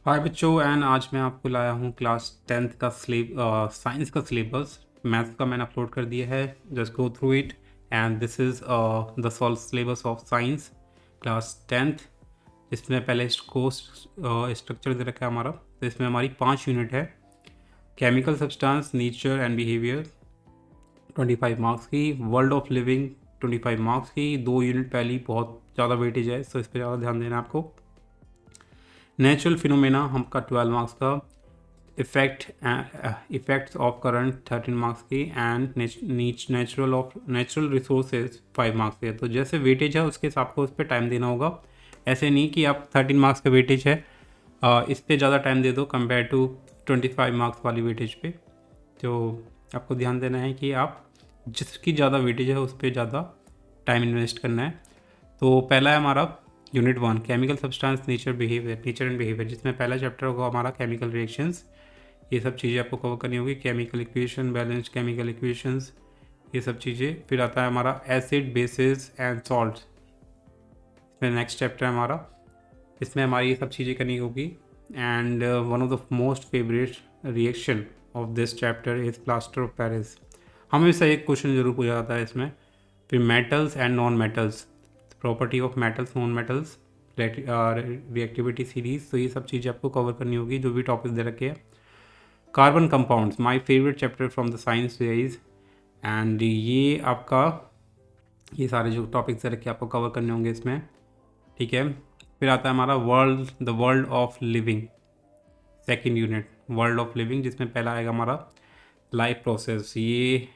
हाय बच्चों एंड आज मैं आपको लाया हूँ क्लास 10th का साइंस का सिलेबस। मैथ्स का मैंने अपलोड कर दिया है, just go through it and this is the solve syllabus of science class 10th। इसमें पहले कोर्स स्ट्रक्चर दे रखा है हमारा। तो इसमें हमारी 5 यूनिट है। Chemical substance, nature and behaviour 25 marks की, वर्ल्ड ऑफ लिविंग 25 मार्क्स की। 2 यूनिट पहली बहुत ज़्यादा वेटेज है, तो इस पर ज़्यादा ध्यान देना है आपको। नेचुरल फिनोमेना हमका 12 मार्क्स का, इफेक्ट्स ऑफ करंट 13 मार्क्स की एंड नेचुरल रिसोर्सेज 5 मार्क्स के। तो जैसे वेटेज है उसके हिसाब को उस पर टाइम देना होगा। ऐसे नहीं कि आप 13 मार्क्स का वेटेज है इस पर ज़्यादा टाइम दे दो कंपेयर टू 25 मार्क्स वाली वेटेज पे। तो आपको ध्यान देना है कि आप जिसकी ज़्यादा वेटेज है उस पर ज़्यादा टाइम इन्वेस्ट करना है। तो पहला है हमारा unit 1 chemical substance, nature and behaviour, जिसमें पहला चैप्टर होगा हमारा केमिकल रिएक्शंस। ये सब चीज़ें आपको कवर करनी होगी, chemical equation, balanced chemical equations, ये सब चीज़ें। फिर आता है हमारा एसिड, बेसिस एंड सॉल्ट। इसमें नेक्स्ट चैप्टर है हमारा, इसमें हमारी ये सब चीज़ें करनी होगी। And one of the most favourite reaction of this chapter is plaster of Paris. हमेशा एक क्वेश्चन जरूर पूछा जाता है इसमें। फिर metals and non metals, property of metals, non metals, reactivity series. तो ये सब चीज़ें आपको कवर करनी होगी जो भी टॉपिक दे रखे हैं। Carbon compounds, my favourite chapter from the science series. And ये आपका ये सारे जो टॉपिक्स दे रखे आपको कवर करने होंगे इसमें, ठीक है। फिर आता है हमारा the world of living, second unit world of living, जिसमें पहला आएगा हमारा लाइफ प्रोसेस। ये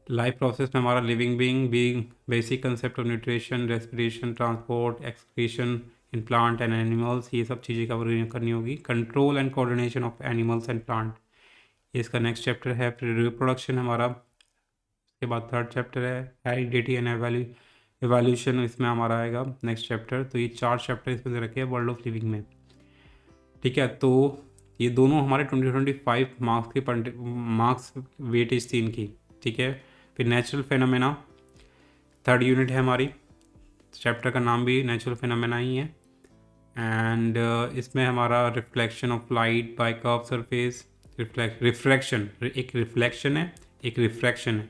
लाइफ प्रोसेस में हमारा living being basic concept of nutrition, respiration, transport, excretion in plant and animals, ये सब चीज़ें कवर करनी होगी। Control and coordination of animals and plant, ये इसका नेक्स्ट चैप्टर है। फिर रिप्रोडक्शन हमारा, उसके बाद थर्ड चैप्टर है हेरिडिटी एंड एवोल्यूशन, इसमें हमारा आएगा नेक्स्ट चैप्टर। तो ये 4 चैप्टर इसमें दे रखे हैं वर्ल्ड ऑफ लिविंग में, ठीक है। तो ये दोनों हमारे 25 मार्क्स के मार्क्स वेटेज थी इनकी, ठीक है। फिर नेचुरल फेनोमेना थर्ड यूनिट है हमारी, चैप्टर का नाम भी नेचुरल फेनोमेना ही है। एंड इसमें हमारा reflection of light by curve surface, refraction, एक रिफ्लेक्शन है, एक रिफ्रैक्शन है।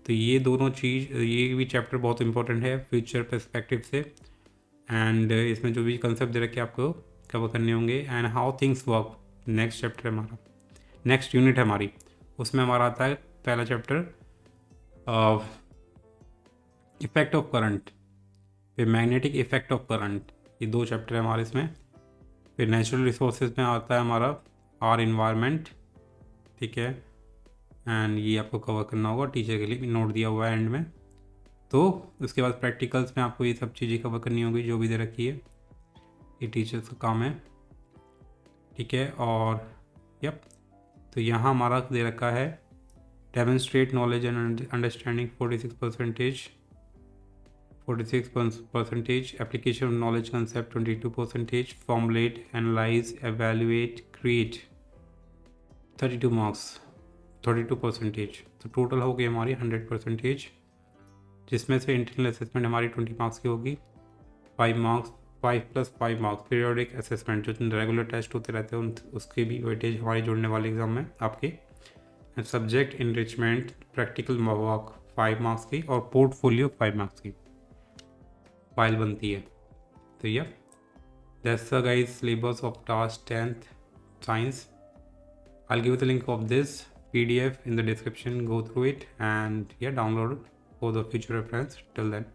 तो ये दोनों चीज़, ये भी चैप्टर बहुत इंपॉर्टेंट है फ्यूचर पर्सपेक्टिव से। एंड इसमें जो भी कंसेप्ट दे रखे आपको कवर करने होंगे। And how things work, next chapter है हमारा, नेक्स्ट यूनिट है हमारी, उसमें हमारा आता है पहला चैप्टर इफेक्ट ऑफ करंट, फिर मैग्नेटिक इफेक्ट ऑफ करंट, ये 2 चैप्टर है हमारे इसमें। फिर नेचुरल रिसोर्सेज में आता है हमारा आर इन्वायरमेंट, ठीक है। एंड ये आपको कवर करना होगा, टीचर के लिए भी नोट दिया हुआ है एंड में। तो उसके बाद प्रैक्टिकल्स में आपको ये सब चीज़ें कवर करनी होगी जो भी दे रखी है, ये टीचर्स का काम है, ठीक है। और यप, तो यहाँ हमारा दे रखा है demonstrate knowledge and understanding 46%, application of knowledge concept 22%, formulate, analyze, evaluate, create 32 marks, 32%। तो टोटल हो गई हमारी 100%, जिसमें से इंटरनल असेसमेंट हमारी 20 मार्क्स की होगी। 5 मार्क्स, 5 + 5 मार्क्स पीरियोडिक असेसमेंट, जो रेगुलर टेस्ट होते रहते हैं उसके भी वेटेज हमारी जुड़ने वाले एग्जाम में आपके। Subject enrichment, practical work 5 marks की, और पोर्टफोलियो 5 मार्क्स की फाइल बनती है। तो ये that's the guys syllabus of class 10th science. I'll give you the link of this PDF in the description. Go through it and yeah, download it for the future reference. Till then.